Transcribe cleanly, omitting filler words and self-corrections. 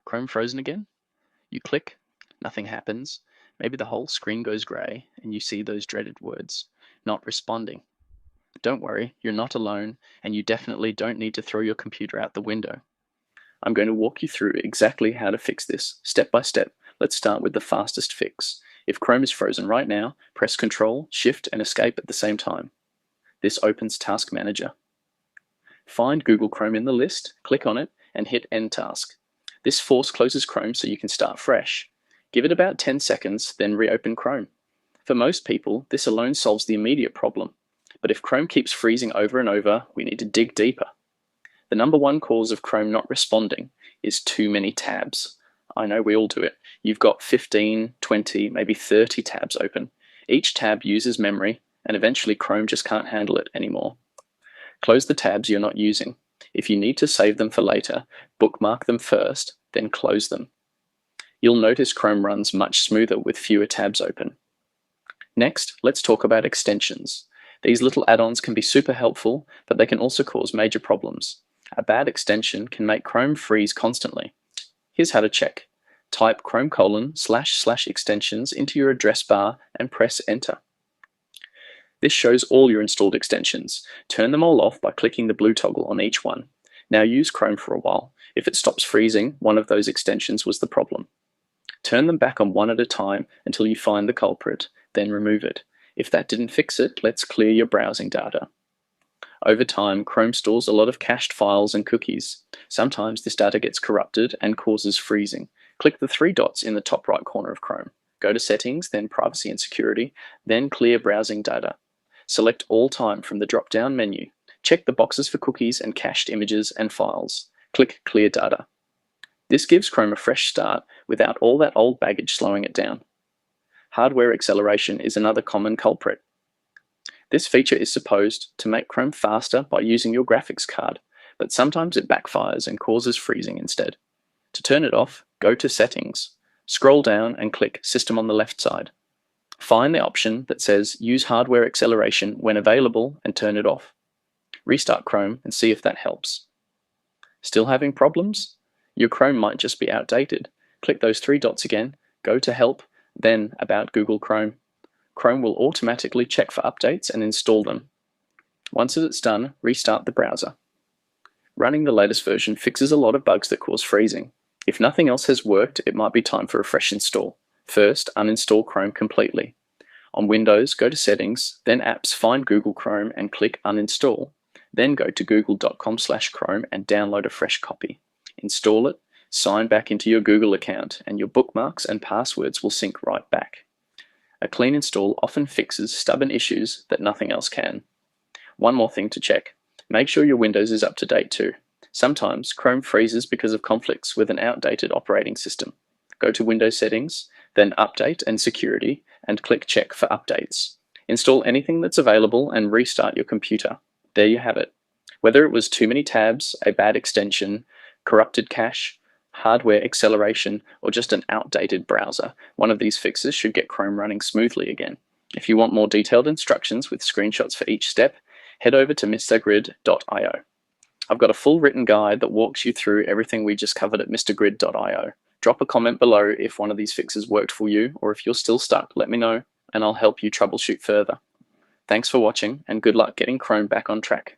Chrome frozen again? You click, nothing happens. Maybe the whole screen goes grey and you see those dreaded words, not responding. Don't worry, you're not alone, and you definitely don't need to throw your computer out the window. I'm going to walk you through exactly how to fix this, step by step. Let's start with the fastest fix. If Chrome is frozen right now, press Ctrl, Shift, and Escape at the same time. This opens Task Manager. Find Google Chrome in the list, click on it, and hit End Task. This force closes Chrome so you can start fresh. Give it about 10 seconds, then reopen Chrome. For most people, this alone solves the immediate problem. But if Chrome keeps freezing over and over, we need to dig deeper. The number one cause of Chrome not responding is too many tabs. I know we all do it. You've got 15, 20, maybe 30 tabs open. Each tab uses memory, and eventually Chrome just can't handle it anymore. Close the tabs you're not using. If you need to save them for later, bookmark them first, then close them. You'll notice Chrome runs much smoother with fewer tabs open. Next, let's talk about extensions. These little add-ons can be super helpful, but they can also cause major problems. A bad extension can make Chrome freeze constantly. Here's how to check. Type Chrome://extensions into your address bar and press Enter. This shows all your installed extensions. Turn them all off by clicking the blue toggle on each one. Now use Chrome for a while. If it stops freezing, one of those extensions was the problem. Turn them back on one at a time until you find the culprit, then remove it. If that didn't fix it, let's clear your browsing data. Over time, Chrome stores a lot of cached files and cookies. Sometimes this data gets corrupted and causes freezing. Click the three dots in the top right corner of Chrome. Go to Settings, then Privacy and Security, then Clear Browsing Data. Select All Time from the drop-down menu. Check the boxes for cookies and cached images and files. Click Clear Data. This gives Chrome a fresh start without all that old baggage slowing it down. Hardware acceleration is another common culprit. This feature is supposed to make Chrome faster by using your graphics card, but sometimes it backfires and causes freezing instead. To turn it off, go to Settings. Scroll down and click System on the left side. Find the option that says Use Hardware Acceleration when available and turn it off. Restart Chrome and see if that helps. Still having problems? Your Chrome might just be outdated. Click those three dots again, go to Help, then About Google Chrome. Chrome will automatically check for updates and install them. Once it's done, restart the browser. Running the latest version fixes a lot of bugs that cause freezing. If nothing else has worked, it might be time for a fresh install. First, uninstall Chrome completely. On Windows, go to Settings, then Apps, find Google Chrome and click Uninstall. Then go to google.com/Chrome and download a fresh copy. Install it, sign back into your Google account, and your bookmarks and passwords will sync right back. A clean install often fixes stubborn issues that nothing else can. One more thing to check. Make sure your Windows is up to date too. Sometimes Chrome freezes because of conflicts with an outdated operating system. Go to Windows Settings, then Update and Security, and click Check for updates. Install anything that's available and restart your computer. There you have it. Whether it was too many tabs, a bad extension, corrupted cache, hardware acceleration, or just an outdated browser, one of these fixes should get Chrome running smoothly again. If you want more detailed instructions with screenshots for each step, head over to mrgrid.io. I've got a full written guide that walks you through everything we just covered at mrgrid.io. Drop a comment below if one of these fixes worked for you, or if you're still stuck, let me know and I'll help you troubleshoot further. Thanks for watching and good luck getting Chrome back on track.